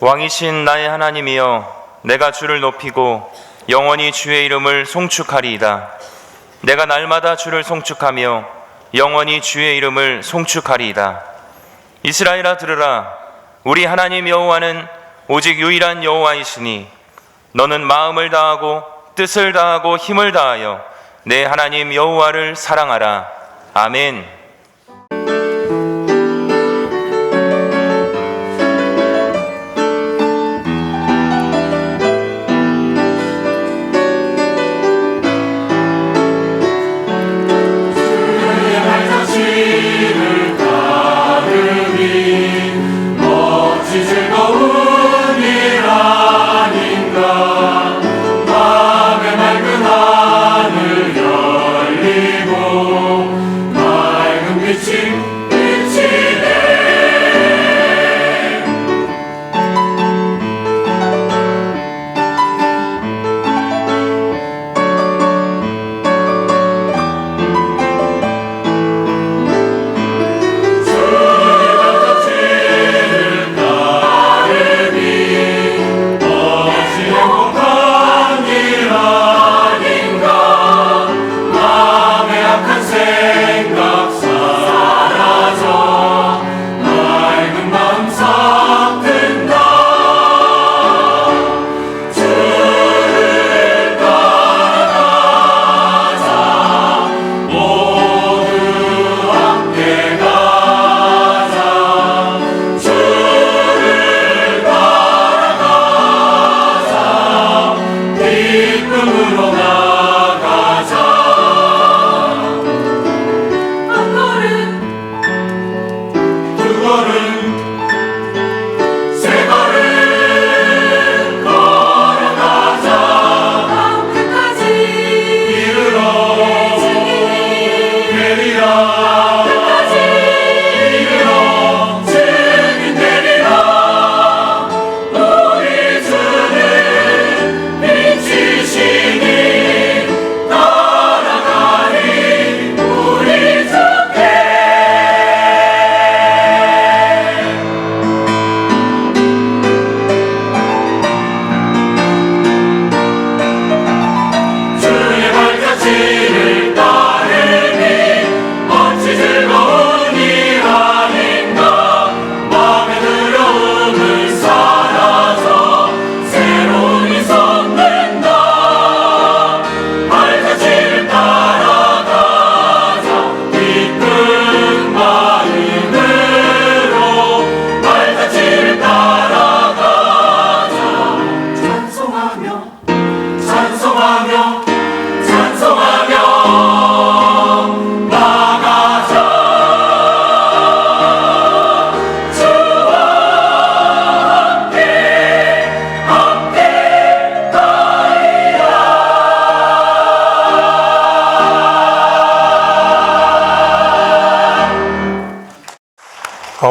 왕이신 나의 하나님이여, 내가 주를 높이고 영원히 주의 이름을 송축하리이다. 내가 날마다 주를 송축하며 영원히 주의 이름을 송축하리이다. 이스라엘아 들으라. 우리 하나님 여호와는 오직 유일한 여호와이시니 너는 마음을 다하고 뜻을 다하고 힘을 다하여 내 하나님 여호와를 사랑하라. 아멘.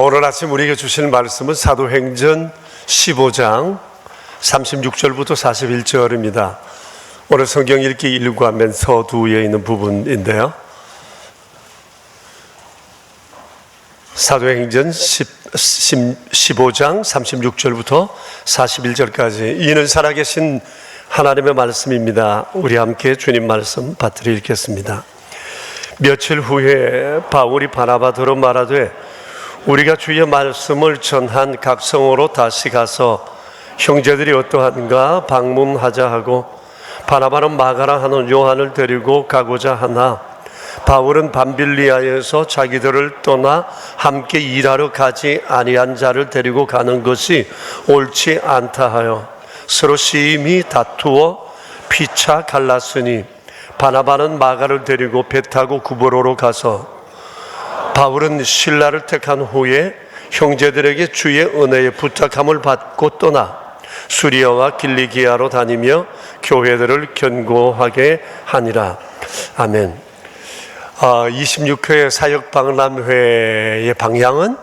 오늘 아침 우리에게 주시는 말씀은 사도행전 15장 36절부터 41절입니다. 오늘 성경 읽기 1과 맨 서두에 있는 부분인데요. 사도행전 15장 36절부터 41절까지 이는 살아계신 하나님의 말씀입니다. 우리 함께 주님 말씀 받들어 읽겠습니다. 며칠 후에 바울이 바나바더러 말하되 우리가 주의 말씀을 전한 각 성으로 다시 가서 형제들이 어떠한가 방문하자 하고 바나바는 마가라 하는 요한을 데리고 가고자 하나 바울은 밤빌리아에서 자기들을 떠나 함께 일하러 가지 아니한 자를 데리고 가는 것이 옳지 않다 하여 서로 심히 다투어 피차 갈랐으니 바나바는 마가를 데리고 배 타고 구브로로 가서 바울은 실라를 택한 후에 형제들에게 주의 은혜의 부탁함을 받고 떠나 수리아와 길리기아로 다니며 교회들을 견고하게 하니라. 아멘. 26회 사역박람회의 방향은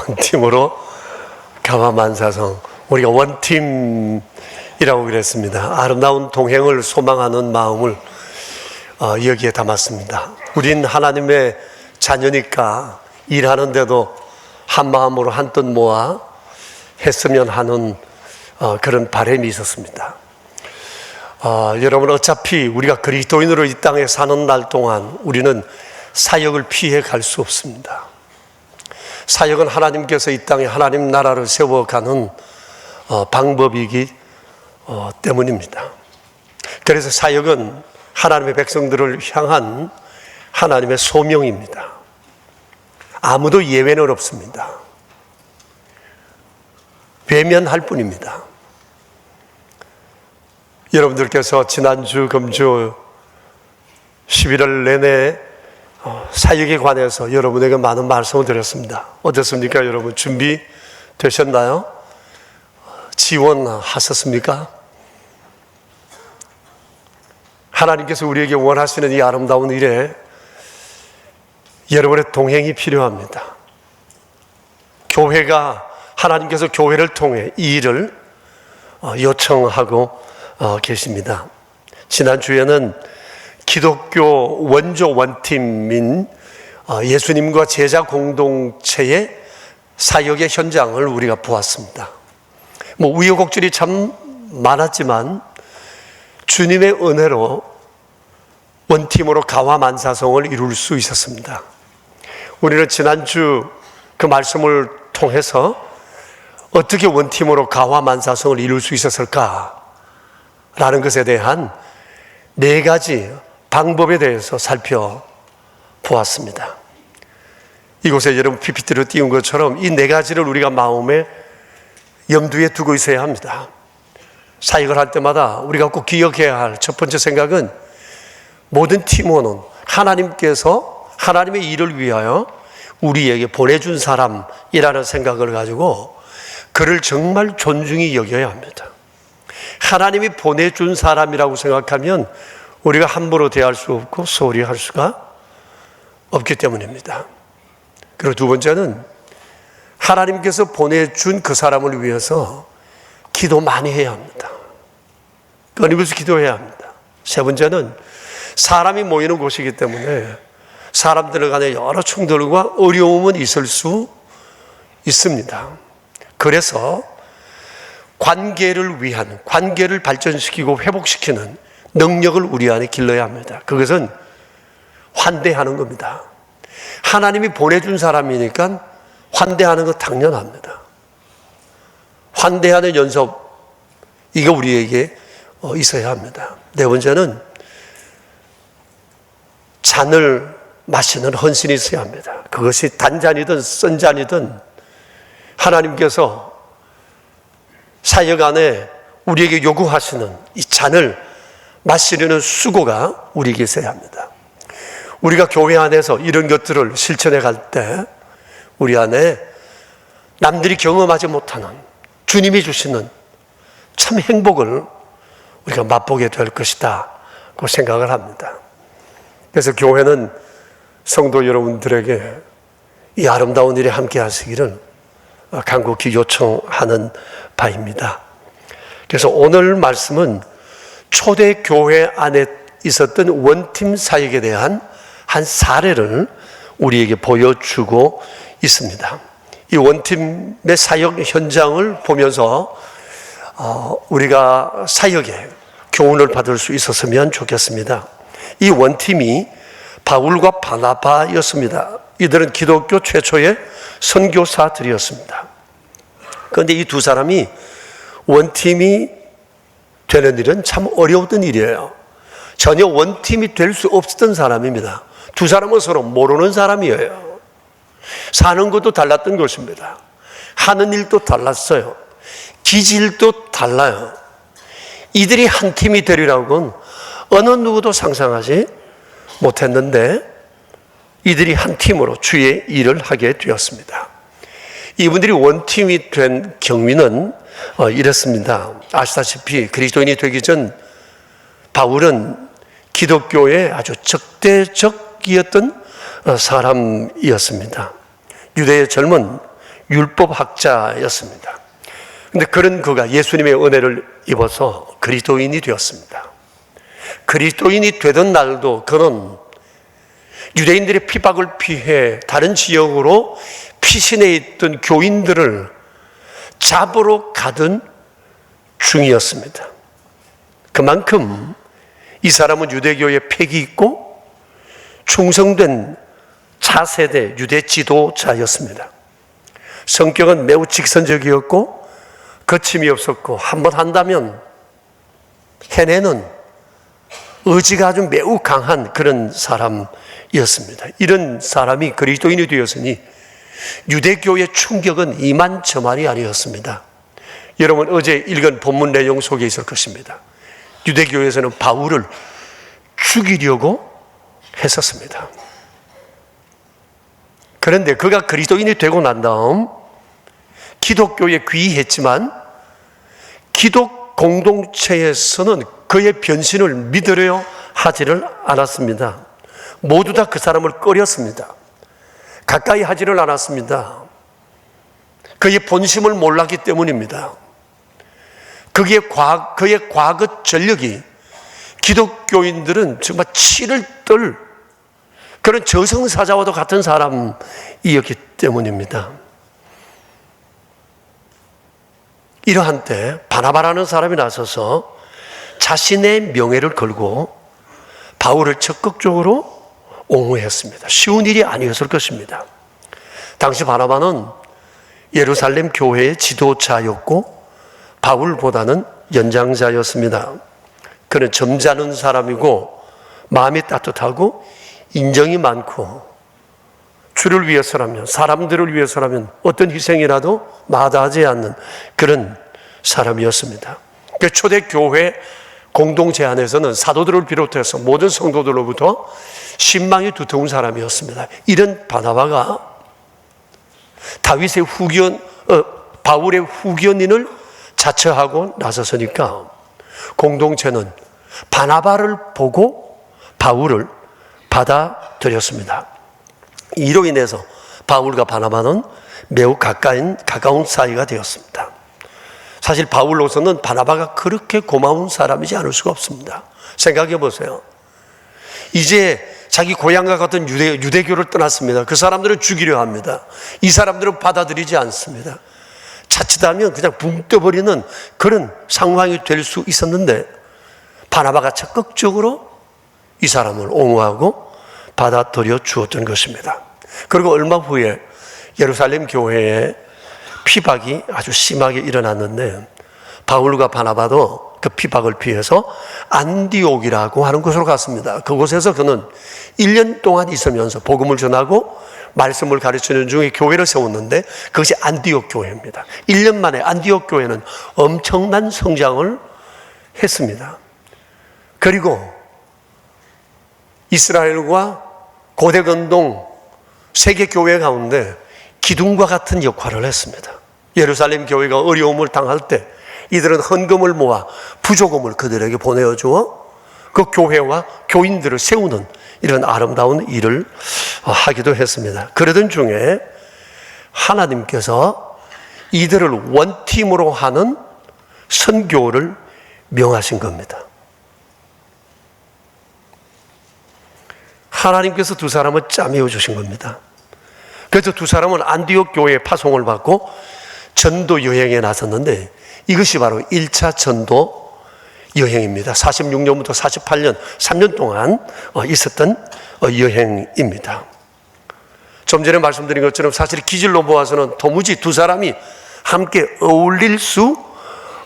원팀으로 가마만사성, 우리가 원팀이라고 그랬습니다. 아름다운 동행을 소망하는 마음을 여기에 담았습니다. 우린 하나님의 자녀니까 일하는데도 한 마음으로 한뜻 모아 했으면 하는 그런 바람이 있었습니다. 여러분, 어차피 우리가 그리스도인으로 이 땅에 사는 날 동안 우리는 사역을 피해 갈 수 없습니다. 사역은 하나님께서 이 땅에 하나님 나라를 세워가는 방법이기 때문입니다. 그래서 사역은 하나님의 백성들을 향한 하나님의 소명입니다. 아무도 예외는 없습니다. 외면할 뿐입니다. 여러분들께서 지난주 금주 11월 내내 사역에 관해서 여러분에게 많은 말씀을 드렸습니다. 어떻습니까? 여러분 준비되셨나요? 지원하셨습니까? 하나님께서 우리에게 원하시는 이 아름다운 일에 여러분의 동행이 필요합니다. 교회가, 하나님께서 교회를 통해 이 일을 요청하고 계십니다. 지난주에는 기독교 원조 원팀인 예수님과 제자 공동체의 사역의 현장을 우리가 보았습니다. 우여곡절이 참 많았지만 주님의 은혜로 원팀으로 가와만사성을 이룰 수 있었습니다. 우리는 지난주 그 말씀을 통해서 어떻게 원팀으로 가와만사성을 이룰 수 있었을까라는 것에 대한 4가지 방법에 대해서 살펴보았습니다. 이곳에 여러분 PPT로 띄운 것처럼 이 4가지를 우리가 마음에 염두에 두고 있어야 합니다. 사역을 할 때마다 우리가 꼭 기억해야 할 첫 번째 생각은 모든 팀원은 하나님께서 하나님의 일을 위하여 우리에게 보내준 사람이라는 생각을 가지고 그를 정말 존중히 여겨야 합니다. 하나님이 보내준 사람이라고 생각하면 우리가 함부로 대할 수 없고 소홀히 할 수가 없기 때문입니다. 그리고 두 번째는 하나님께서 보내준 그 사람을 위해서 기도 많이 해야 합니다. 끊임없이 기도해야 합니다. 세 번째는 사람이 모이는 곳이기 때문에 사람들 간에 여러 충돌과 어려움은 있을 수 있습니다. 그래서 관계를 위한, 관계를 발전시키고 회복시키는 능력을 우리 안에 길러야 합니다. 그것은 환대하는 겁니다. 하나님이 보내준 사람이니까 환대하는 거 당연합니다. 환대하는 연습, 이거 우리에게 있어야 합니다. 네 번째는 잔을 마시는 헌신이 있어야 합니다. 그것이 단잔이든 쓴 잔이든 하나님께서 사역 안에 우리에게 요구하시는 이 잔을 마시려는 수고가 우리에게 있어야 합니다. 우리가 교회 안에서 이런 것들을 실천해 갈 때 우리 안에 남들이 경험하지 못하는 주님이 주시는 참 행복을 우리가 맛보게 될 것이다 그 생각을 합니다. 그래서 교회는 성도 여러분들에게 이 아름다운 일에 함께 하시기를 간곡히 요청하는 바입니다. 그래서 오늘 말씀은 초대교회 안에 있었던 원팀 사역에 대한 한 사례를 우리에게 보여주고 있습니다. 이 원팀의 사역 현장을 보면서 우리가 사역에 교훈을 받을 수 있었으면 좋겠습니다. 이 원팀이 바울과 바나바였습니다. 이들은 기독교 최초의 선교사들이었습니다. 그런데 이 두 사람이 원팀이 되는 일은 참 어려웠던 일이에요. 전혀 원팀이 될 수 없었던 사람입니다. 두 사람은 서로 모르는 사람이에요. 사는 것도 달랐던 것입니다. 하는 일도 달랐어요. 기질도 달라요. 이들이 한 팀이 되리라고는 어느 누구도 상상하지 못했는데 이들이 한 팀으로 주의 일을 하게 되었습니다. 이분들이 원팀이 된 경위는 이렇습니다. 아시다시피 그리스도인이 되기 전 바울은 기독교의 아주 적대적이었던 사람이었습니다. 유대의 젊은 율법학자였습니다. 그런데 그런 그가 예수님의 은혜를 입어서 그리스도인이 되었습니다. 그리스도인이 되던 날도 그는 유대인들의 핍박을 피해 다른 지역으로 피신해 있던 교인들을 잡으러 가던 중이었습니다. 그만큼 이 사람은 유대교에 팩이 있고 충성된 차세대 유대 지도자였습니다. 성격은 매우 직선적이었고 거침이 없었고 한번 한다면 해내는 의지가 아주 매우 강한 그런 사람이었습니다. 이런 사람이 그리스도인이 되었으니 유대교의 충격은 이만저만이 아니었습니다. 여러분 어제 읽은 본문 내용 속에 있을 것입니다. 유대교에서는 바울을 죽이려고 했었습니다. 그런데 그가 그리스도인이 되고 난 다음 기독교에 귀의했지만 기독 공동체에서는 그의 변신을 믿으려 하지를 않았습니다. 모두 다 그 사람을 꺼렸습니다. 가까이 하지를 않았습니다. 그의 본심을 몰랐기 때문입니다. 그의 과거 전력이 기독교인들은 정말 치를 떨 그런 저승사자와도 같은 사람이었기 때문입니다. 이러한 때 바나바라는 사람이 나서서 자신의 명예를 걸고 바울을 적극적으로 옹호했습니다. 쉬운 일이 아니었을 것입니다. 당시 바나바는 예루살렘 교회의 지도자였고 바울보다는 연장자였습니다. 그는 점잖은 사람이고 마음이 따뜻하고 인정이 많고 주를 위해서라면 사람들을 위해서라면 어떤 희생이라도 마다하지 않는 그런 사람이었습니다. 그 초대교회 공동체 안에서는 사도들을 비롯해서 모든 성도들로부터 신망이 두터운 사람이었습니다. 이런 바나바가 바울의 후견인을 자처하고 나서서니까 공동체는 바나바를 보고 바울을 받아들였습니다. 이로 인해서 바울과 바나바는 매우 가까운 사이가 되었습니다. 사실 바울로서는 바나바가 그렇게 고마운 사람이지 않을 수가 없습니다. 생각해 보세요. 이제 자기 고향과 같은 유대교를 떠났습니다. 그 사람들은 죽이려 합니다. 이 사람들은 받아들이지 않습니다. 자칫하면 그냥 붕 떠버리는 그런 상황이 될 수 있었는데 바나바가 적극적으로 이 사람을 옹호하고 받아들여 주었던 것입니다. 그리고 얼마 후에 예루살렘 교회에 피박이 아주 심하게 일어났는데 바울과 바나바도 그 피박을 피해서 안디옥이라고 하는 곳으로 갔습니다. 그곳에서 그는 1년 동안 있으면서 복음을 전하고 말씀을 가르치는 중에 교회를 세웠는데 그것이 안디옥 교회입니다. 1년 만에 안디옥 교회는 엄청난 성장을 했습니다. 그리고 이스라엘과 고대건동 세계 교회 가운데 기둥과 같은 역할을 했습니다. 예루살렘 교회가 어려움을 당할 때 이들은 헌금을 모아 부조금을 그들에게 보내어 주어 그 교회와 교인들을 세우는 이런 아름다운 일을 하기도 했습니다. 그러던 중에 하나님께서 이들을 원팀으로 하는 선교를 명하신 겁니다. 하나님께서 두 사람을 짜매어 주신 겁니다. 그래서 두 사람은 안디옥 교회에 파송을 받고 전도 여행에 나섰는데 이것이 바로 1차 전도 여행입니다. 46년부터 48년, 3년 동안 있었던 여행입니다. 좀 전에 말씀드린 것처럼 사실 기질로 보아서는 도무지 두 사람이 함께 어울릴 수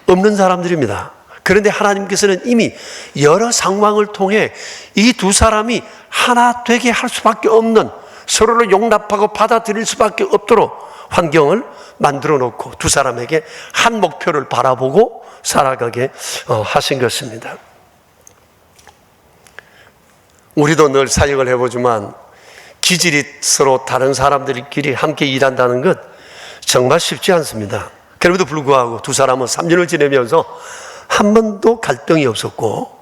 없는 사람들입니다. 그런데 하나님께서는 이미 여러 상황을 통해 이 두 사람이 하나 되게 할 수밖에 없는, 서로를 용납하고 받아들일 수밖에 없도록 환경을 만들어 놓고 두 사람에게 한 목표를 바라보고 살아가게 하신 것입니다. 우리도 늘 사역을 해보지만 기질이 서로 다른 사람들끼리 함께 일한다는 것 정말 쉽지 않습니다. 그럼에도 불구하고 두 사람은 3년을 지내면서 한 번도 갈등이 없었고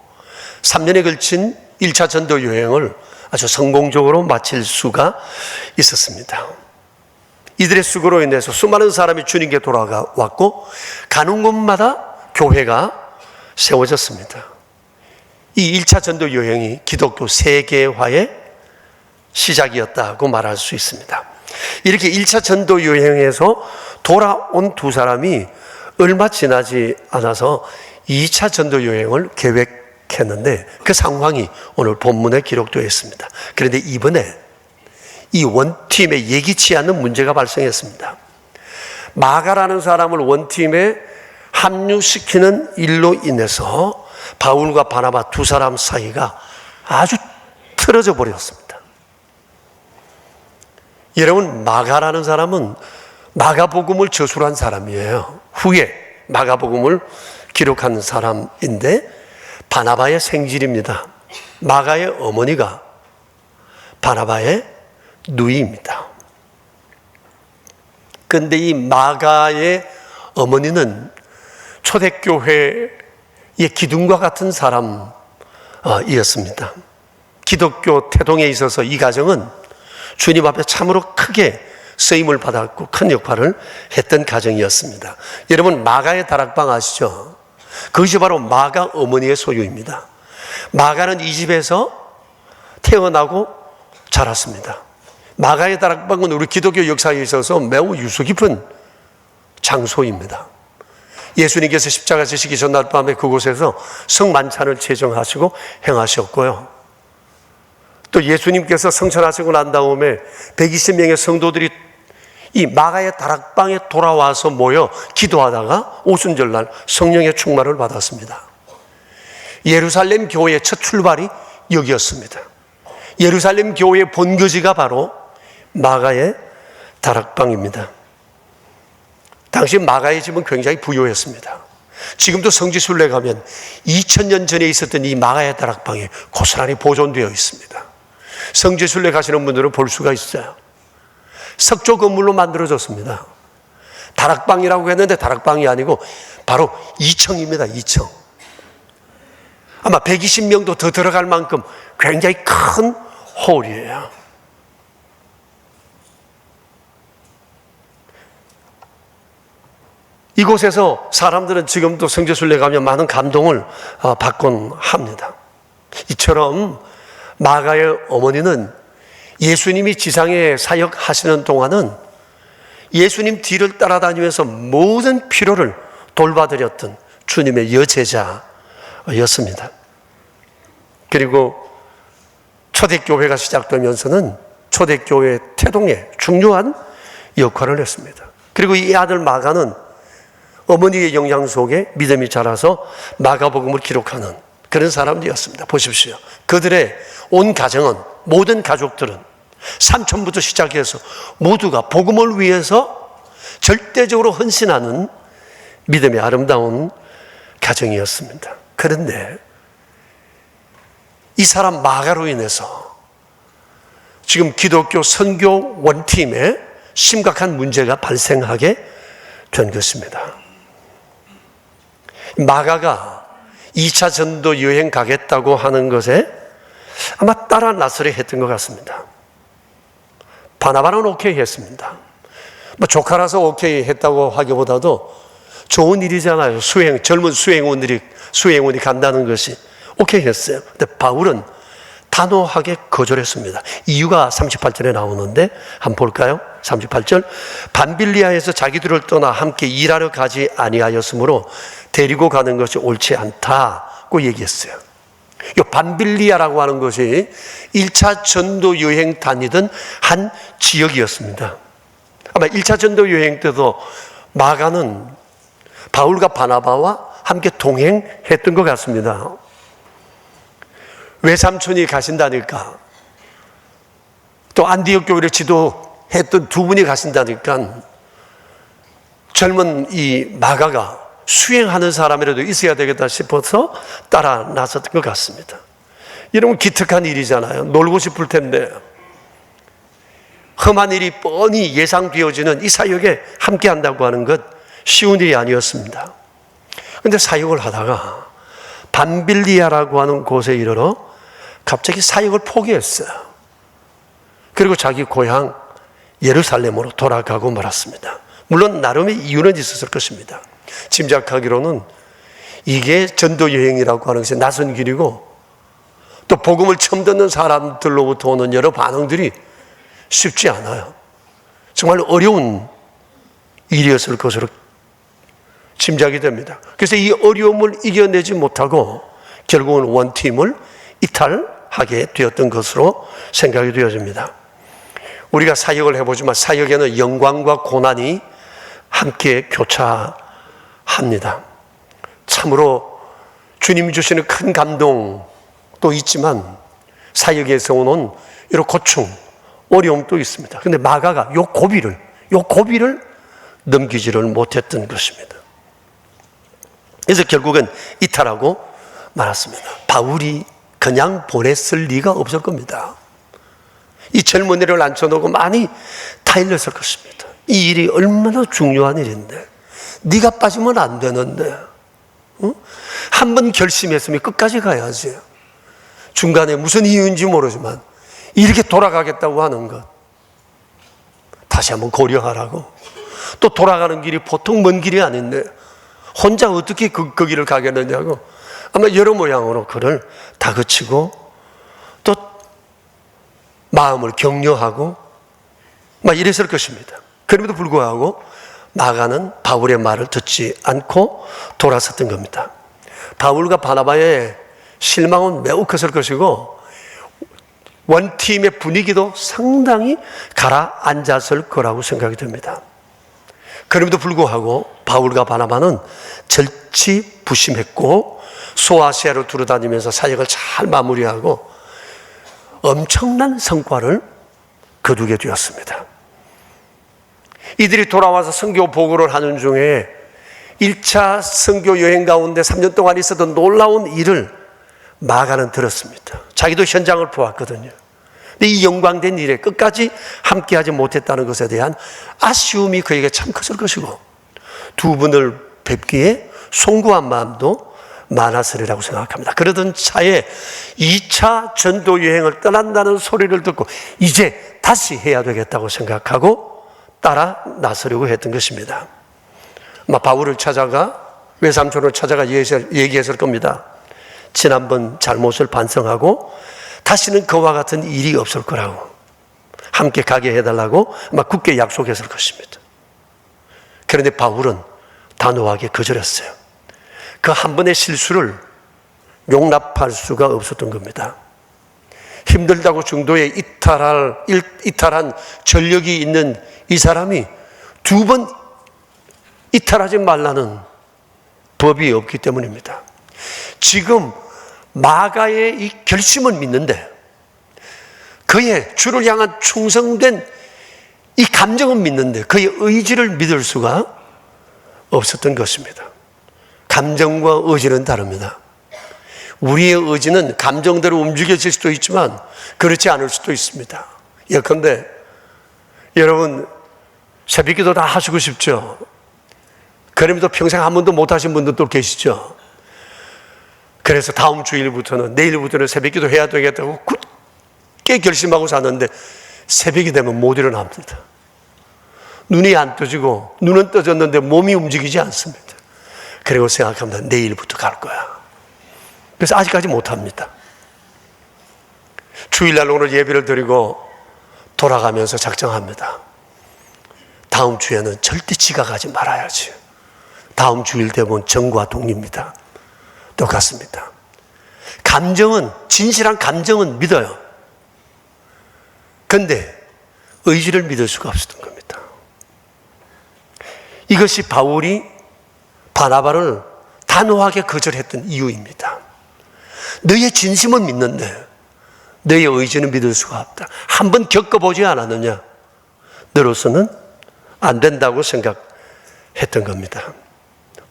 3년에 걸친 1차 전도 여행을 아주 성공적으로 마칠 수가 있었습니다. 이들의 수고로 인해서 수많은 사람이 주님께 돌아왔고 가는 곳마다 교회가 세워졌습니다. 이 1차 전도 여행이 기독교 세계화의 시작이었다고 말할 수 있습니다. 이렇게 1차 전도 여행에서 돌아온 두 사람이 얼마 지나지 않아서 2차 전도 여행을 계획했는데 그 상황이 오늘 본문에 기록되어 있습니다. 그런데 이번에 이 원팀에 예기치 않은 문제가 발생했습니다. 마가라는 사람을 원팀에 합류시키는 일로 인해서 바울과 바나바 두 사람 사이가 아주 틀어져 버렸습니다. 여러분, 마가라는 사람은 마가복음을 저술한 사람이에요. 후에 마가복음을 기록한 사람인데 바나바의 생질입니다. 마가의 어머니가 바나바의 누이입니다. 그런데 이 마가의 어머니는 초대교회의 기둥과 같은 사람이었습니다. 기독교 태동에 있어서 이 가정은 주님 앞에 참으로 크게 쓰임을 받았고 큰 역할을 했던 가정이었습니다. 여러분, 마가의 다락방 아시죠? 그것이 바로 마가 어머니의 소유입니다. 마가는 이 집에서 태어나고 자랐습니다. 마가의 다락방은 우리 기독교 역사에 있어서 매우 유서 깊은 장소입니다. 예수님께서 십자가 지시기 전날 밤에 그곳에서 성만찬을 제정하시고 행하셨고요. 또 예수님께서 성천하시고 난 다음에 120명의 성도들이 이 마가의 다락방에 돌아와서 모여 기도하다가 오순절날 성령의 충만을 받았습니다. 예루살렘 교회의 첫 출발이 여기였습니다. 예루살렘 교회의 본거지가 바로 마가의 다락방입니다. 당시 마가의 집은 굉장히 부유했습니다. 지금도 성지순례 가면 2000년 전에 있었던 이 마가의 다락방이 고스란히 보존되어 있습니다. 성지순례 가시는 분들은 볼 수가 있어요. 석조 건물로 만들어졌습니다. 다락방이라고 했는데 다락방이 아니고 바로 2층입니다. 2층. 아마 120명도 더 들어갈 만큼 굉장히 큰 홀이에요. 이곳에서 사람들은 지금도 성지순례 가면 많은 감동을 받곤 합니다. 이처럼 마가의 어머니는 예수님이 지상에 사역하시는 동안은 예수님 뒤를 따라다니면서 모든 필요를 돌봐드렸던 주님의 여제자였습니다. 그리고 초대교회가 시작되면서는 초대교회 태동에 중요한 역할을 했습니다. 그리고 이 아들 마가는 어머니의 영향 속에 믿음이 자라서 마가복음을 기록하는 그런 사람들이었습니다. 보십시오. 그들의 온 가정은, 모든 가족들은 삼촌부터 시작해서 모두가 복음을 위해서 절대적으로 헌신하는 믿음의 아름다운 가정이었습니다. 그런데 이 사람 마가로 인해서 지금 기독교 선교 원팀에 심각한 문제가 발생하게 된 것입니다. 마가가 2차 전도 여행 가겠다고 하는 것에 아마 따라 나서려 했던 것 같습니다. 바나바는 오케이 했습니다. 조카라서 오케이 했다고 하기보다도 좋은 일이잖아요. 젊은 수행원이 간다는 것이 오케이 했어요. 근데 바울은 단호하게 거절했습니다. 이유가 38절에 나오는데 한번 볼까요? 38절. 밤빌리아에서 자기들을 떠나 함께 일하러 가지 아니하였으므로 데리고 가는 것이 옳지 않다고 얘기했어요. 이 밤빌리아라고 하는 것이 1차 전도 여행 다니던 한 지역이었습니다. 아마 1차 전도 여행 때도 마가는 바울과 바나바와 함께 동행했던 것 같습니다. 외삼촌이 가신다니까, 또 안디옥 교회를 지도했던 두 분이 가신다니까 젊은 이 마가가 수행하는 사람이라도 있어야 되겠다 싶어서 따라 나섰던 것 같습니다. 이러면 기특한 일이잖아요. 놀고 싶을 텐데 험한 일이 뻔히 예상되어지는 이 사역에 함께 한다고 하는 것 쉬운 일이 아니었습니다. 그런데 사역을 하다가 밤빌리아라고 하는 곳에 이르러 갑자기 사역을 포기했어요. 그리고 자기 고향 예루살렘으로 돌아가고 말았습니다. 물론 나름의 이유는 있었을 것입니다. 짐작하기로는 이게 전도 여행이라고 하는 것이 낯선 길이고 또 복음을 처음 듣는 사람들로부터 오는 여러 반응들이 쉽지 않아요. 정말 어려운 일이었을 것으로 짐작이 됩니다. 그래서 이 어려움을 이겨내지 못하고 결국은 원팀을 이탈하게 되었던 것으로 생각이 되어집니다. 우리가 사역을 해보지만 사역에는 영광과 고난이 함께 교차합니다. 참으로 주님 주시는 큰 감동도 있지만 사역에서 오는 이런 고충, 어려움도 있습니다. 그런데 마가가 요 고비를 넘기지를 못했던 것입니다. 그래서 결국은 이탈하고 말았습니다. 바울이 그냥 보냈을 리가 없을 겁니다. 이 젊은이를 앉혀놓고 많이 타일렀을 것입니다. 이 일이 얼마나 중요한 일인데, 네가 빠지면 안 되는데, 한 번 결심했으면 끝까지 가야지. 중간에 무슨 이유인지 모르지만 이렇게 돌아가겠다고 하는 것 다시 한번 고려하라고. 또 돌아가는 길이 보통 먼 길이 아닌데 혼자 어떻게 그 길을 가겠느냐고 아마 여러 모양으로 그를 다그치고 또 마음을 격려하고 막 이랬을 것입니다. 그럼에도 불구하고 마가는 바울의 말을 듣지 않고 돌아섰던 겁니다. 바울과 바나바의 실망은 매우 컸을 것이고 원팀의 분위기도 상당히 가라앉았을 거라고 생각이 됩니다. 그럼에도 불구하고 바울과 바나바는 절치부심했고 소아시아로 두루다니면서 사역을 잘 마무리하고 엄청난 성과를 거두게 되었습니다. 이들이 돌아와서 선교 보고를 하는 중에 1차 선교 여행 가운데 3년 동안 있었던 놀라운 일을 마가는 들었습니다. 자기도 현장을 보았거든요. 근데 이 영광된 일에 끝까지 함께하지 못했다는 것에 대한 아쉬움이 그에게 참 컸을 것이고 두 분을 뵙기에 송구한 마음도 많았으리라고 생각합니다. 그러던 차에 2차 전도 여행을 떠난다는 소리를 듣고 이제 다시 해야 되겠다고 생각하고 따라 나서려고 했던 것입니다. 바울을 찾아가 외삼촌을 찾아가 얘기했을 겁니다. 지난번 잘못을 반성하고 다시는 그와 같은 일이 없을 거라고 함께 가게 해달라고 굳게 약속했을 것입니다. 그런데 바울은 단호하게 거절했어요. 그 한 번의 실수를 용납할 수가 없었던 겁니다. 힘들다고 중도에 이탈한 전력이 있는 이 사람이 두 번 이탈하지 말라는 법이 없기 때문입니다. 지금 마가의 이 결심을 믿는데 그의 주를 향한 충성된 이 감정은 믿는데 그의 의지를 믿을 수가 없었던 것입니다. 감정과 의지는 다릅니다. 우리의 의지는 감정대로 움직여질 수도 있지만 그렇지 않을 수도 있습니다. 예컨대 여러분 새벽기도 다 하시고 싶죠? 그럼에도 평생 한 번도 못 하신 분들도 계시죠? 그래서 다음 주일부터는 내일부터는 새벽기도 해야 되겠다고 굳게 결심하고 샀는데 새벽이 되면 못 일어납니다. 눈이 안 떠지고 눈은 떠졌는데 몸이 움직이지 않습니다. 그리고 생각합니다. 내일부터 갈 거야. 그래서 아직까지 못합니다. 주일날 오늘 예배를 드리고 돌아가면서 작정합니다. 다음 주에는 절대 지각하지 말아야지. 다음 주일 되면 정과 동입니다. 똑같습니다. 감정은, 진실한 감정은 믿어요. 그런데 의지를 믿을 수가 없었던 겁니다. 이것이 바울이 바나바를 단호하게 거절했던 이유입니다. 너의 진심은 믿는데 너의 의지는 믿을 수가 없다. 한번 겪어보지 않았느냐? 너로서는 안 된다고 생각했던 겁니다.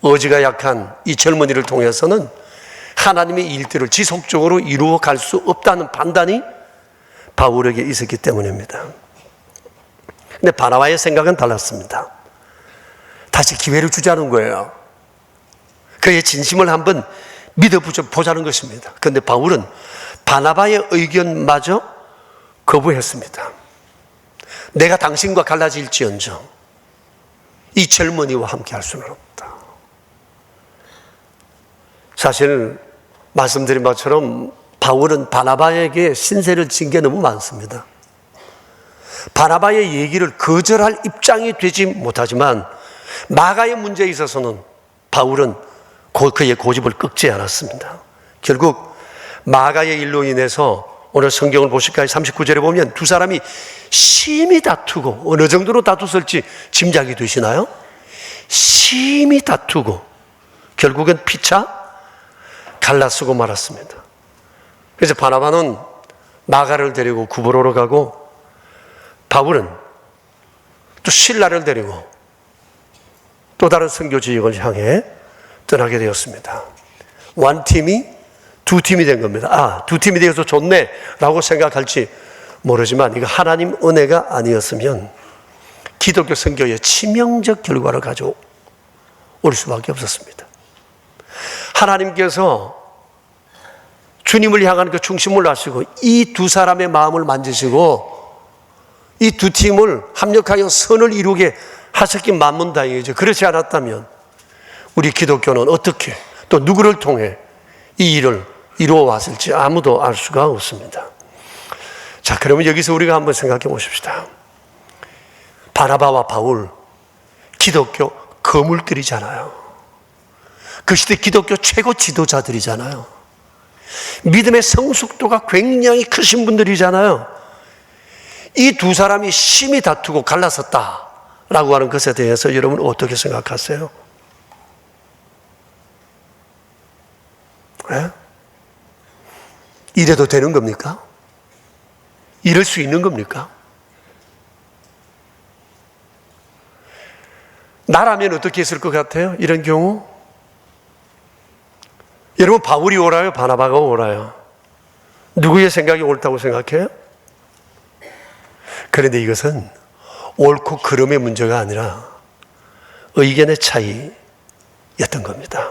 의지가 약한 이 젊은이를 통해서는 하나님의 일들을 지속적으로 이루어 갈 수 없다는 판단이 바울에게 있었기 때문입니다. 근데 바나바의 생각은 달랐습니다. 다시 기회를 주자는 거예요. 그의 진심을 한번 믿어보자는 것입니다. 그런데 바울은 바나바의 의견마저 거부했습니다. 내가 당신과 갈라질지언정 이 젊은이와 함께 할 수는 없다. 사실 말씀드린 것처럼 바울은 바나바에게 신세를 진 게 너무 많습니다. 바나바의 얘기를 거절할 입장이 되지 못하지만 마가의 문제에 있어서는 바울은 그의 고집을 꺾지 않았습니다. 결국 마가의 일로 인해서 오늘 성경을 보실까요? 39절에 보면 두 사람이 심히 다투고, 어느 정도로 다투었을지 짐작이 되시나요? 심히 다투고 결국은 피차 갈라쓰고 말았습니다. 그래서 바나바는 마가를 데리고 구브로로 가고, 바울은 또 실라를 데리고 또 다른 선교 지역을 향해 떠나게 되었습니다. 원 팀이 두 팀이 된 겁니다. 두 팀이 되어서 좋네 라고 생각할지 모르지만 이거 하나님 은혜가 아니었으면 기독교 선교의 치명적 결과를 가져올 수밖에 없었습니다. 하나님께서 주님을 향한 그 중심을 하시고 이 두 사람의 마음을 만지시고 이 두 팀을 합력하여 선을 이루게 하셨기 만문다행이죠. 그렇지 않았다면 우리 기독교는 어떻게 또 누구를 통해 이 일을 이루어 왔을지 아무도 알 수가 없습니다. 자, 그러면 여기서 우리가 한번 생각해 보십시다. 바나바와 바울, 기독교 거물들이잖아요. 그 시대 기독교 최고 지도자들이잖아요. 믿음의 성숙도가 굉장히 크신 분들이잖아요. 이 두 사람이 심히 다투고 갈라섰다라고 하는 것에 대해서 여러분 어떻게 생각하세요? 네? 이래도 되는 겁니까? 이럴 수 있는 겁니까? 나라면 어떻게 했을 것 같아요? 이런 경우? 여러분, 바울이 옳아요? 바나바가 옳아요? 누구의 생각이 옳다고 생각해요? 그런데 이것은 옳고 그름의 문제가 아니라 의견의 차이였던 겁니다.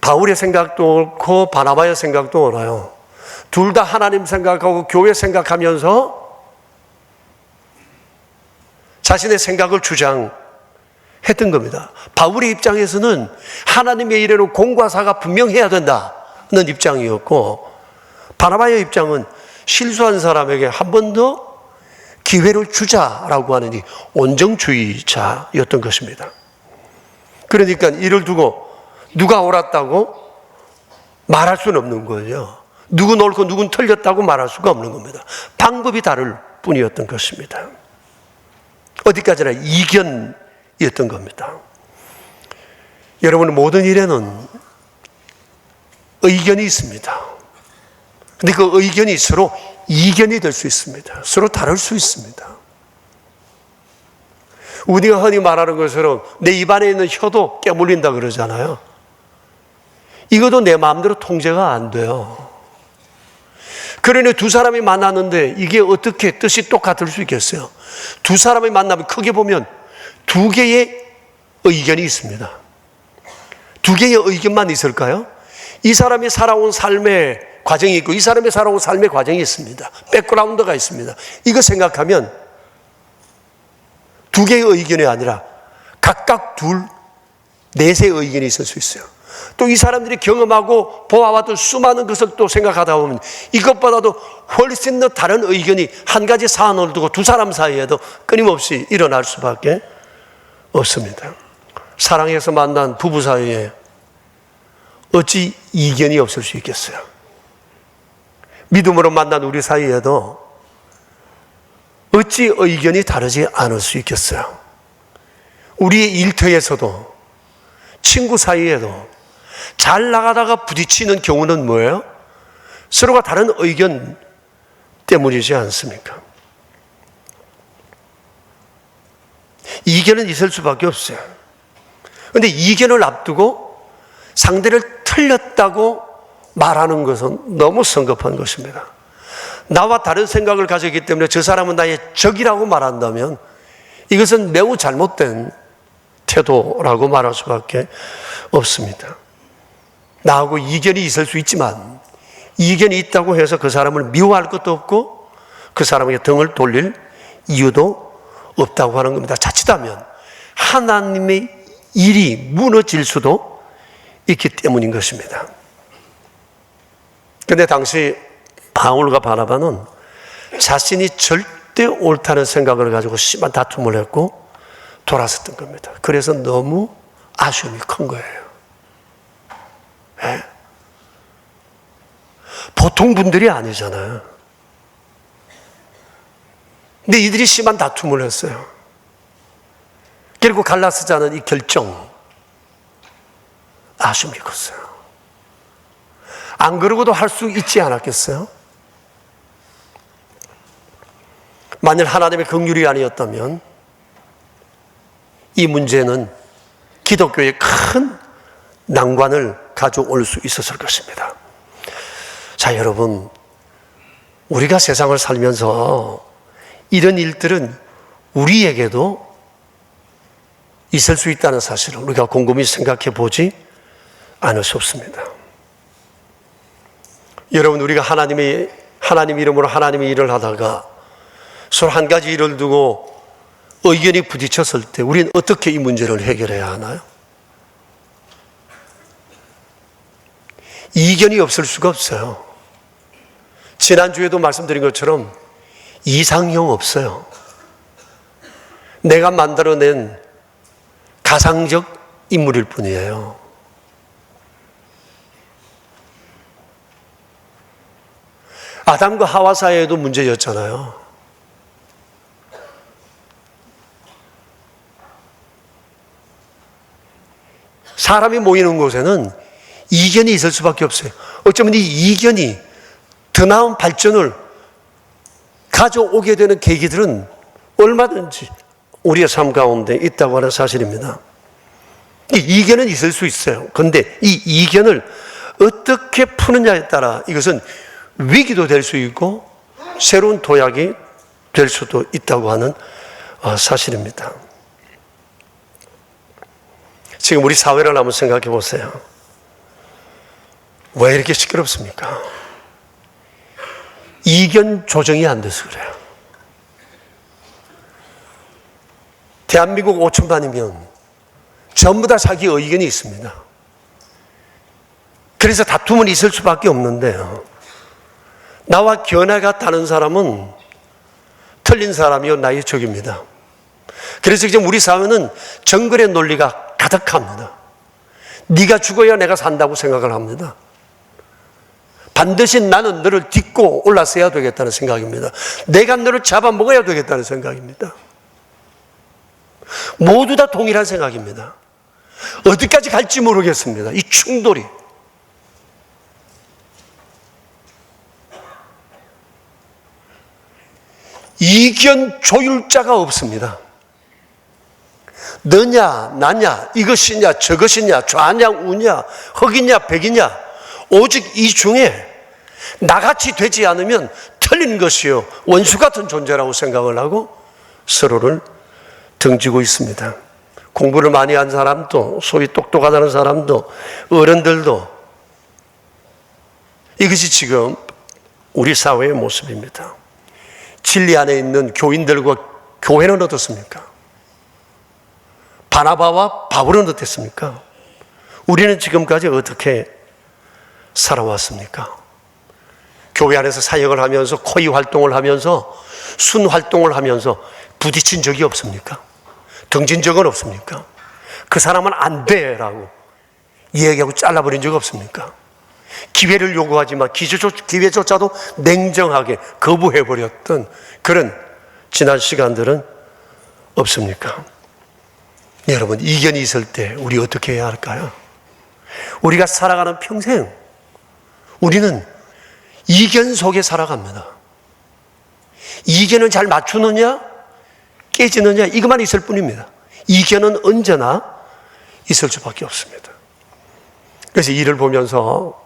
바울의 생각도 옳고 바나바의 생각도 옳아요. 둘 다 하나님 생각하고 교회 생각하면서 자신의 생각을 주장했던 겁니다. 바울의 입장에서는 하나님의 일에는 공과 사가 분명해야 된다는 입장이었고, 바나바의 입장은 실수한 사람에게 한 번 더 기회를 주자라고 하는 이 온정주의자였던 것입니다. 그러니까 이를 두고 누가 옳았다고 말할 수는 없는 거예요. 누군 옳고 누군 틀렸다고 말할 수가 없는 겁니다. 방법이 다를 뿐이었던 것입니다. 어디까지나 이견이었던 겁니다. 여러분, 모든 일에는 의견이 있습니다. 근데 그 의견이 서로 이견이 될 수 있습니다. 서로 다를 수 있습니다. 우리가 흔히 말하는 것처럼 내 입안에 있는 혀도 깨물린다 그러잖아요. 이것도 내 마음대로 통제가 안 돼요. 그러니 두 사람이 만났는데 이게 어떻게 뜻이 똑같을 수 있겠어요? 두 사람이 만나면 크게 보면 두 개의 의견이 있습니다. 두 개의 의견만 있을까요? 이 사람이 살아온 삶의 과정이 있고 이 사람이 살아온 삶의 과정이 있습니다. 백그라운드가 있습니다. 이거 생각하면 두 개의 의견이 아니라 각각 넷의 의견이 있을 수 있어요. 또 이 사람들이 경험하고 보아왔던 수많은 것을 또 생각하다 보면 이것보다도 훨씬 더 다른 의견이 한 가지 사안을 두고 두 사람 사이에도 끊임없이 일어날 수밖에 없습니다. 사랑해서 만난 부부 사이에 어찌 이견이 없을 수 있겠어요? 믿음으로 만난 우리 사이에도 어찌 의견이 다르지 않을 수 있겠어요? 우리의 일터에서도 친구 사이에도 잘 나가다가 부딪히는 경우는 뭐예요? 서로가 다른 의견 때문이지 않습니까? 이견은 있을 수밖에 없어요. 그런데 이견을 앞두고 상대를 틀렸다고 말하는 것은 너무 성급한 것입니다. 나와 다른 생각을 가졌기 때문에 저 사람은 나의 적이라고 말한다면 이것은 매우 잘못된 태도라고 말할 수밖에 없습니다. 나하고 이견이 있을 수 있지만 이견이 있다고 해서 그 사람을 미워할 것도 없고 그 사람에게 등을 돌릴 이유도 없다고 하는 겁니다. 자칫하면 하나님의 일이 무너질 수도 있기 때문인 것입니다. 그런데 당시 바울과 바나바는 자신이 그때 옳다는 생각을 가지고 심한 다툼을 했고 돌아섰던 겁니다. 그래서 너무 아쉬움이 큰 거예요. 네? 보통 분들이 아니잖아요. 근데 이들이 심한 다툼을 했어요. 결국 갈라서자는 이 결정, 아쉬움이 컸어요. 안 그러고도 할 수 있지 않았겠어요? 만일 하나님의 긍휼이 아니었다면 이 문제는 기독교에 큰 난관을 가져올 수 있었을 것입니다. 자, 여러분, 우리가 세상을 살면서 이런 일들은 우리에게도 있을 수 있다는 사실을 우리가 곰곰이 생각해 보지 않을 수 없습니다. 여러분, 우리가 하나님 이름으로 하나님의 일을 하다가 서로 한 가지 일을 두고 의견이 부딪혔을 때 우리는 어떻게 이 문제를 해결해야 하나요? 이견이 없을 수가 없어요. 지난주에도 말씀드린 것처럼 이상형 없어요. 내가 만들어낸 가상적 인물일 뿐이에요. 아담과 하와 사이에도 문제였잖아요. 사람이 모이는 곳에는 이견이 있을 수밖에 없어요. 어쩌면 이 이견이 더 나은 발전을 가져오게 되는 계기들은 얼마든지 우리의 삶 가운데 있다고 하는 사실입니다. 이 이견은 있을 수 있어요. 그런데 이 이견을 어떻게 푸느냐에 따라 이것은 위기도 될 수 있고 새로운 도약이 될 수도 있다고 하는 사실입니다. 지금 우리 사회를 한번 생각해 보세요. 왜 이렇게 시끄럽습니까? 이견 조정이 안 돼서 그래요. 대한민국 5천만이면 전부 다 자기 의견이 있습니다. 그래서 다툼은 있을 수밖에 없는데요. 나와 견해가 다른 사람은 틀린 사람이요 나의 적입니다. 그래서 지금 우리 사회는 정글의 논리가 가득합니다. 네가 죽어야 내가 산다고 생각을 합니다. 반드시 나는 너를 딛고 올라서야 되겠다는 생각입니다. 내가 너를 잡아먹어야 되겠다는 생각입니다. 모두 다 동일한 생각입니다. 어디까지 갈지 모르겠습니다. 이 충돌이. 이견 조율자가 없습니다. 너냐 나냐 이것이냐 저것이냐 좌냐 우냐 흑이냐 백이냐 오직 이 중에 나같이 되지 않으면 틀린 것이요 원수 같은 존재라고 생각을 하고 서로를 등지고 있습니다. 공부를 많이 한 사람도 소위 똑똑하다는 사람도 어른들도 이것이 지금 우리 사회의 모습입니다. 진리 안에 있는 교인들과 교회는 어떻습니까? 바나바와 바울은 어땠습니까? 우리는 지금까지 어떻게 살아왔습니까? 교회 안에서 사역을 하면서 코의 활동을 하면서 순 활동을 하면서 부딪힌 적이 없습니까? 등진 적은 없습니까? 그 사람은 안 돼라고 얘기하고 잘라버린 적 없습니까? 기회를 요구하지만 기회조차도 냉정하게 거부해버렸던 그런 지난 시간들은 없습니까? 여러분, 이견이 있을 때 우리 어떻게 해야 할까요? 우리가 살아가는 평생 우리는 이견 속에 살아갑니다. 이견을 잘 맞추느냐 깨지느냐 이것만 있을 뿐입니다. 이견은 언제나 있을 수밖에 없습니다. 그래서 이를 보면서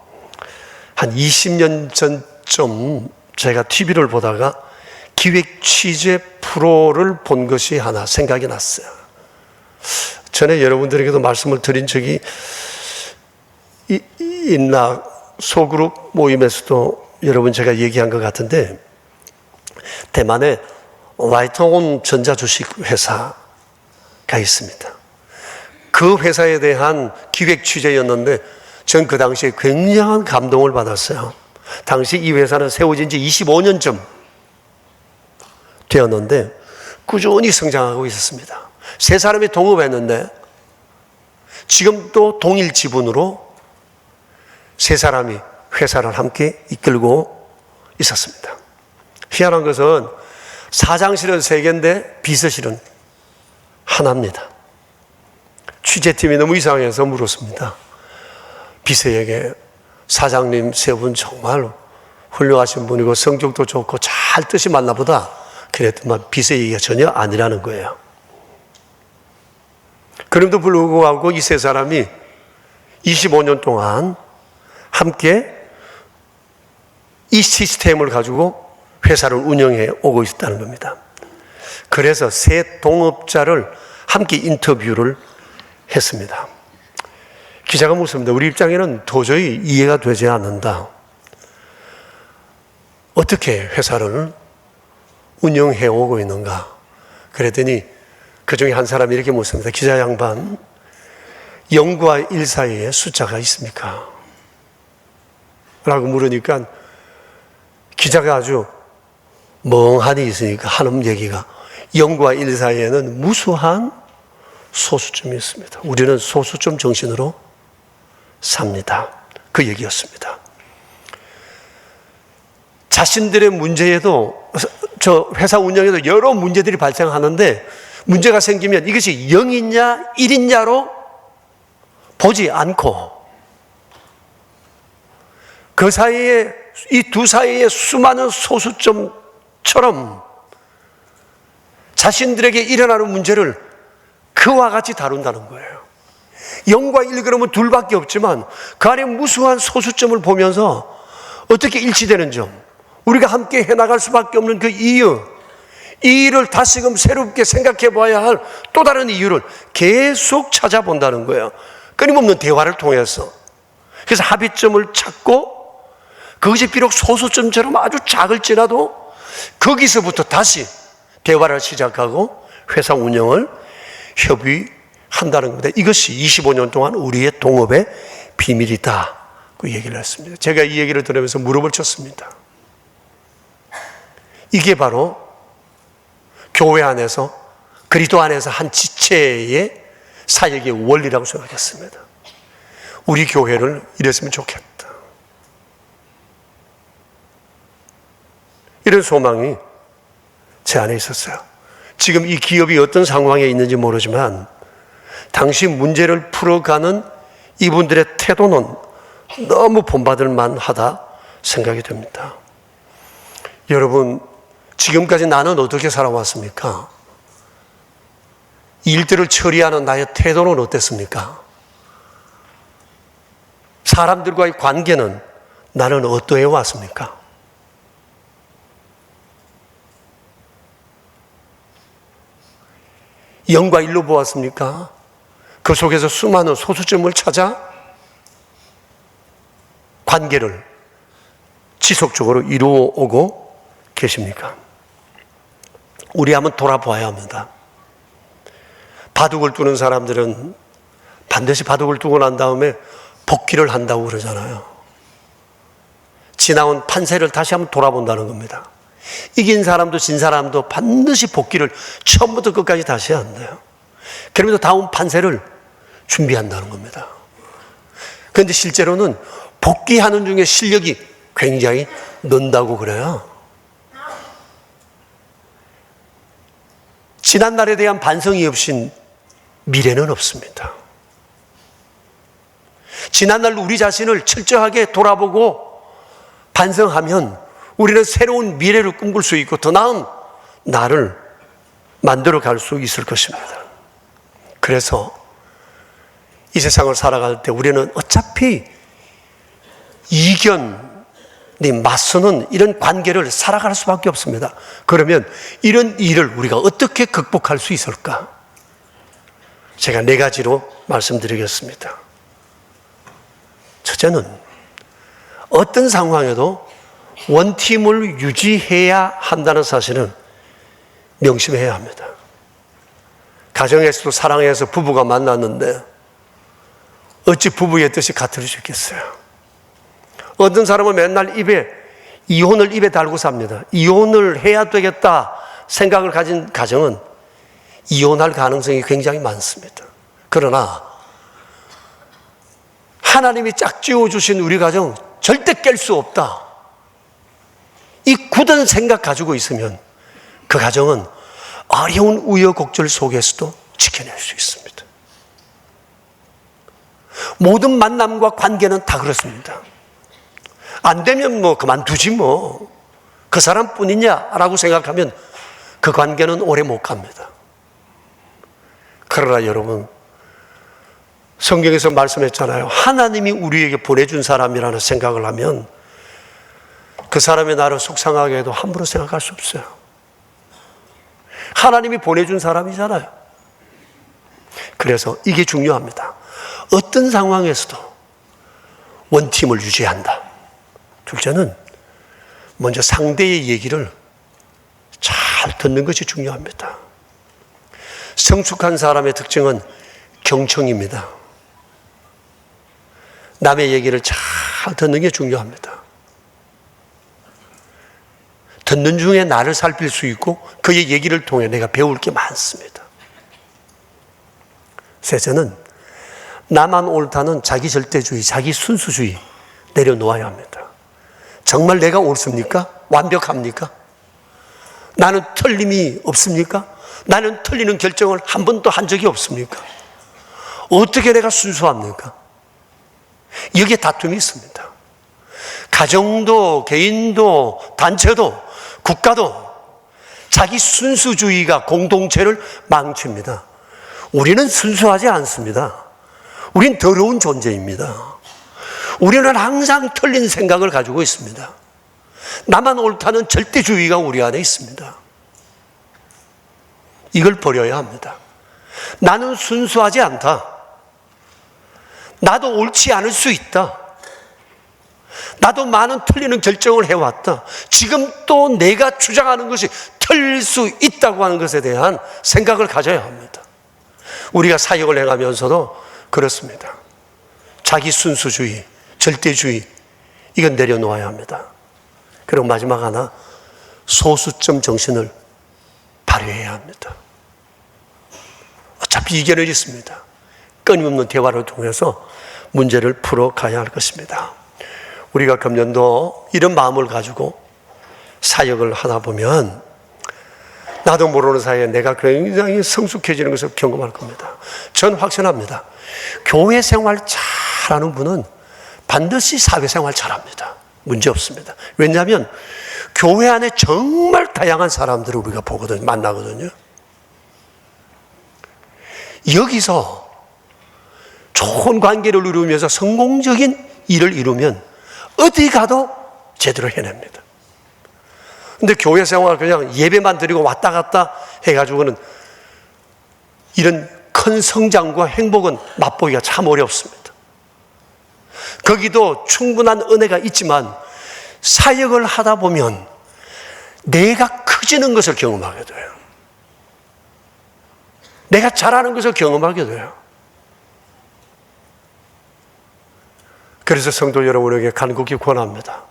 한 20년 전쯤 제가 TV를 보다가 기획 취재 프로를 본 것이 하나 생각이 났어요. 전에 여러분들에게도 말씀을 드린 적이 있나 소그룹 모임에서도 여러분 제가 얘기한 것 같은데 대만에 라이트온 전자주식 회사가 있습니다. 그 회사에 대한 기획 취재였는데 전 그 당시에 굉장한 감동을 받았어요. 당시 이 회사는 세워진 지 25년쯤 되었는데 꾸준히 성장하고 있었습니다. 세 사람이 동업했는데 지금 또 동일 지분으로 세 사람이 회사를 함께 이끌고 있었습니다. 희한한 것은 사장실은 3개인데 비서실은 하나입니다. 취재팀이 너무 이상해서 물었습니다. 비서에게 사장님 3분 정말 훌륭하신 분이고 성격도 좋고 잘 뜻이 맞나 보다 그랬더만 비서 얘기가 전혀 아니라는 거예요. 그럼에도 불구하고 이 3사람이 25년 동안 함께 이 시스템을 가지고 회사를 운영해 오고 있다는 겁니다. 그래서 3 동업자를 함께 인터뷰를 했습니다. 기자가 묻습니다. 우리 입장에는 도저히 이해가 되지 않는다. 어떻게 회사를 운영해 오고 있는가? 그랬더니 그 중에 한 사람이 이렇게 묻습니다. 기자 양반, 0과 1 사이에 숫자가 있습니까? 라고 물으니까 기자가 아주 멍하니 있으니까 하는 얘기가 0과 1 사이에는 무수한 소수점이 있습니다. 우리는 소수점 정신으로 삽니다. 그 얘기였습니다. 자신들의 문제에도 저 회사 운영에도 여러 문제들이 발생하는데 문제가 생기면 이것이 0이냐 1이냐로 보지 않고 그 사이에 이 두 사이의 수많은 소수점처럼 자신들에게 일어나는 문제를 그와 같이 다룬다는 거예요. 0과 1 그러면 둘밖에 없지만 그 안에 무수한 소수점을 보면서 어떻게 일치되는 점, 우리가 함께 해나갈 수밖에 없는 그 이유, 이 일을 다시금 새롭게 생각해 봐야 할 또 다른 이유를 계속 찾아본다는 거예요. 끊임없는 대화를 통해서. 그래서 합의점을 찾고 그것이 비록 소수점처럼 아주 작을지라도 거기서부터 다시 대화를 시작하고 회사 운영을 협의한다는 겁니다. 이것이 25년 동안 우리의 동업의 비밀이다. 그 얘기를 했습니다. 제가 이 얘기를 들으면서 무릎을 쳤습니다. 이게 바로 교회 안에서 그리스도 안에서 한 지체의 사역의 원리라고 생각했습니다. 우리 교회를 이랬으면 좋겠다. 이런 소망이 제 안에 있었어요. 지금 이 기업이 어떤 상황에 있는지 모르지만 당시 문제를 풀어가는 이분들의 태도는 너무 본받을 만하다 생각이 됩니다. 여러분, 지금까지 나는 어떻게 살아왔습니까? 일들을 처리하는 나의 태도는 어땠습니까? 사람들과의 관계는 나는 어떠해 왔습니까? 영과 일로 보았습니까? 그 속에서 수많은 소수점을 찾아 관계를 지속적으로 이루어 오고 계십니까? 우리 한번 돌아봐야 합니다. 바둑을 두는 사람들은 반드시 바둑을 두고 난 다음에 복귀를 한다고 그러잖아요. 지나온 판세를 다시 한번 돌아본다는 겁니다. 이긴 사람도 진 사람도 반드시 복귀를 처음부터 끝까지 다시 해야 한대요. 그러면서 다음 판세를 준비한다는 겁니다. 그런데 실제로는 복귀하는 중에 실력이 굉장히 는다고 그래요. 지난날에 대한 반성이 없인 미래는 없습니다. 지난날 우리 자신을 철저하게 돌아보고 반성하면 우리는 새로운 미래를 꿈꿀 수 있고 더 나은 나를 만들어 갈 수 있을 것입니다. 그래서 이 세상을 살아갈 때 우리는 어차피 이견이 맞서는 이런 관계를 살아갈 수밖에 없습니다. 그러면 이런 일을 우리가 어떻게 극복할 수 있을까? 제가 4가지로 말씀드리겠습니다. 첫째는 어떤 상황에도 원팀을 유지해야 한다는 사실은 명심해야 합니다. 가정에서도 사랑해서 부부가 만났는데 어찌 부부의 뜻이 같을 수 있겠어요? 어떤 사람은 맨날 이혼을 입에 달고 삽니다. 이혼을 해야 되겠다. 생각을 가진 가정은 이혼할 가능성이 굉장히 많습니다. 그러나 하나님이 짝지어 주신 우리 가정 절대 깰 수 없다. 이 굳은 생각 가지고 있으면 그 가정은 어려운 우여곡절 속에서도 지켜낼 수 있습니다. 모든 만남과 관계는 다 그렇습니다. 안 되면 뭐 그만두지 뭐. 그 사람뿐이냐라고 생각하면 그 관계는 오래 못 갑니다. 그러나 여러분, 성경에서 말씀했잖아요. 하나님이 우리에게 보내준 사람이라는 생각을 하면 그 사람의 나를 속상하게 해도 함부로 생각할 수 없어요. 하나님이 보내준 사람이잖아요. 그래서 이게 중요합니다. 어떤 상황에서도 원팀을 유지한다. 둘째는 먼저 상대의 얘기를 잘 듣는 것이 중요합니다. 성숙한 사람의 특징은 경청입니다. 남의 얘기를 잘 듣는 게 중요합니다. 듣는 중에 나를 살필 수 있고 그의 얘기를 통해 내가 배울 게 많습니다. 셋째는 나만 옳다는 자기 절대주의, 자기 순수주의 내려놓아야 합니다. 정말 내가 옳습니까? 완벽합니까? 나는 틀림이 없습니까? 나는 틀리는 결정을 한 번도 한 적이 없습니까? 어떻게 내가 순수합니까? 여기에 다툼이 있습니다. 가정도, 개인도, 단체도, 국가도 자기 순수주의가 공동체를 망칩니다. 우리는 순수하지 않습니다. 우린 더러운 존재입니다. 우리는 항상 틀린 생각을 가지고 있습니다. 나만 옳다는 절대주의가 우리 안에 있습니다. 이걸 버려야 합니다. 나는 순수하지 않다. 나도 옳지 않을 수 있다. 나도 많은 틀리는 결정을 해왔다. 지금 또 내가 주장하는 것이 틀릴 수 있다고 하는 것에 대한 생각을 가져야 합니다. 우리가 사역을 행하면서도 그렇습니다. 자기 순수주의, 절대주의, 이건 내려놓아야 합니다. 그리고 마지막 하나, 소수점 정신을 발휘해야 합니다. 어차피 이겨낼 있습니다. 끊임없는 대화를 통해서 문제를 풀어가야 할 것입니다. 우리가 금년도 이런 마음을 가지고 사역을 하다 보면 나도 모르는 사이에 내가 굉장히 성숙해지는 것을 경험할 겁니다. 전 확신합니다. 교회 생활 잘하는 분은 반드시 사회생활 잘합니다. 문제 없습니다. 왜냐하면 교회 안에 정말 다양한 사람들을 우리가 보거든요. 만나거든요. 여기서 좋은 관계를 이루면서 성공적인 일을 이루면 어디 가도 제대로 해냅니다. 근데 교회 생활 그냥 예배만 드리고 왔다 갔다 해가지고는 이런 큰 성장과 행복은 맛보기가 참 어렵습니다. 거기도 충분한 은혜가 있지만 사역을 하다 보면 내가 커지는 것을 경험하게 돼요. 내가 잘하는 것을 경험하게 돼요. 그래서 성도 여러분에게 간곡히 권합니다.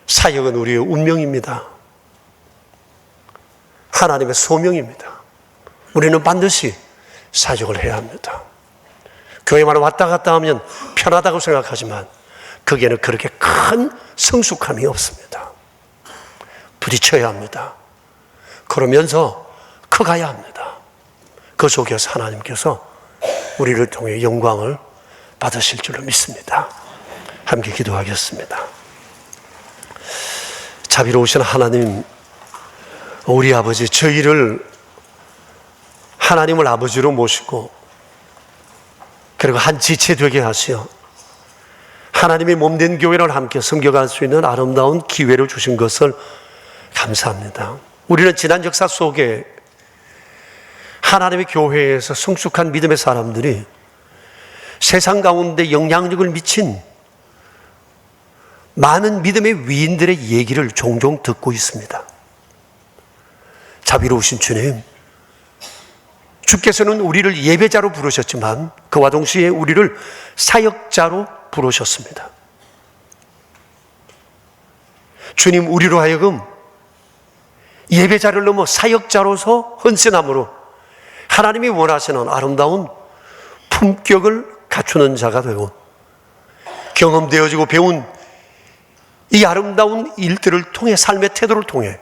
사역은 우리의 운명입니다. 하나님의 소명입니다. 우리는 반드시 사역을 해야 합니다. 교회만 왔다 갔다 하면 편하다고 생각하지만 거기에는 그렇게 큰 성숙함이 없습니다. 부딪혀야 합니다. 그러면서 커가야 합니다. 그 속에서 하나님께서 우리를 통해 영광을 받으실 줄로 믿습니다. 함께 기도하겠습니다. 자비로우신 하나님, 우리 아버지, 저희를 하나님을 아버지로 모시고 그리고 한 지체 되게 하시어 하나님의 몸된 교회를 함께 섬겨갈 수 있는 아름다운 기회를 주신 것을 감사합니다. 우리는 지난 역사 속에 하나님의 교회에서 성숙한 믿음의 사람들이 세상 가운데 영향력을 미친 많은 믿음의 위인들의 얘기를 종종 듣고 있습니다. 자비로우신 주님, 주께서는 우리를 예배자로 부르셨지만 그와 동시에 우리를 사역자로 부르셨습니다. 주님, 우리로 하여금 예배자를 넘어 사역자로서 헌신함으로 하나님이 원하시는 아름다운 품격을 갖추는 자가 되고, 경험되어지고 배운 이 아름다운 일들을 통해, 삶의 태도를 통해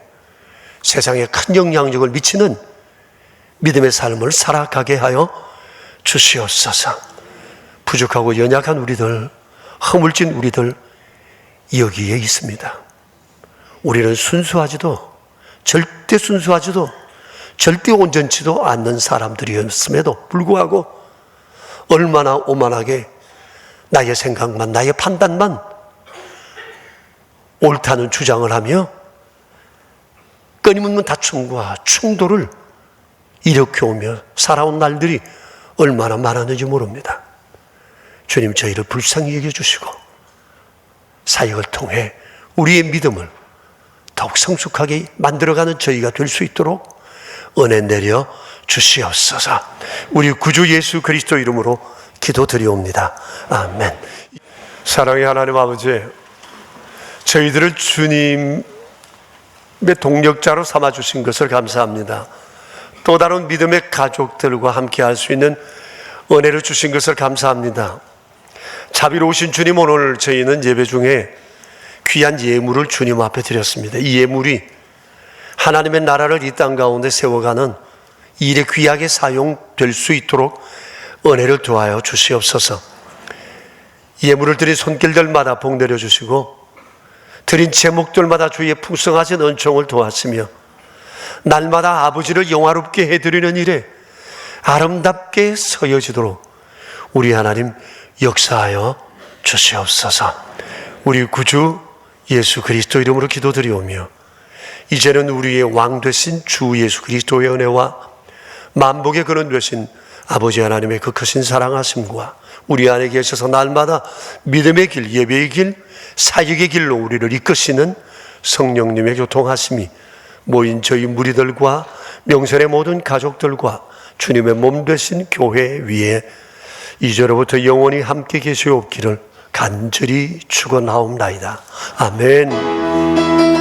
세상에 큰 영향력을 미치는 믿음의 삶을 살아가게 하여 주시옵소서. 부족하고 연약한 우리들, 허물진 우리들 여기에 있습니다. 우리는 절대 순수하지도 절대 온전치도 않는 사람들이었음에도 불구하고 얼마나 오만하게 나의 생각만, 나의 판단만 옳다는 주장을 하며 끊임없는 다툼과 충돌을 일으켜오며 살아온 날들이 얼마나 많았는지 모릅니다. 주님, 저희를 불쌍히 여겨주시고 사역을 통해 우리의 믿음을 더욱 성숙하게 만들어가는 저희가 될 수 있도록 은혜 내려 주시옵소서. 우리 구주 예수 그리스도 이름으로 기도드리옵니다. 아멘. 사랑의 하나님 아버지, 저희들을 주님의 동력자로 삼아주신 것을 감사합니다. 또 다른 믿음의 가족들과 함께 할 수 있는 은혜를 주신 것을 감사합니다. 자비로우신 주님, 오늘 저희는 예배 중에 귀한 예물을 주님 앞에 드렸습니다. 이 예물이 하나님의 나라를 이 땅 가운데 세워가는 일에 귀하게 사용될 수 있도록 은혜를 더하여 주시옵소서. 예물을 드린 손길들마다 복 내려주시고 드린 제목들마다 주의 풍성하신 은총을 도하시며 날마다 아버지를 영화롭게 해드리는 일에 아름답게 서여지도록 우리 하나님 역사하여 주시옵소서. 우리 구주 예수 그리스도 이름으로 기도드리오며 이제는 우리의 왕 되신 주 예수 그리스도의 은혜와 만복의 근원 되신 아버지 하나님의 그 크신 사랑하심과 우리 안에 계셔서 날마다 믿음의 길, 예배의 길, 사역의 길로 우리를 이끄시는 성령님의 교통하심이 모인 저희 무리들과 명선의 모든 가족들과 주님의 몸 되신 교회 위에 이제로부터 영원히 함께 계시옵기를 간절히 축원하옵나이다. 아멘.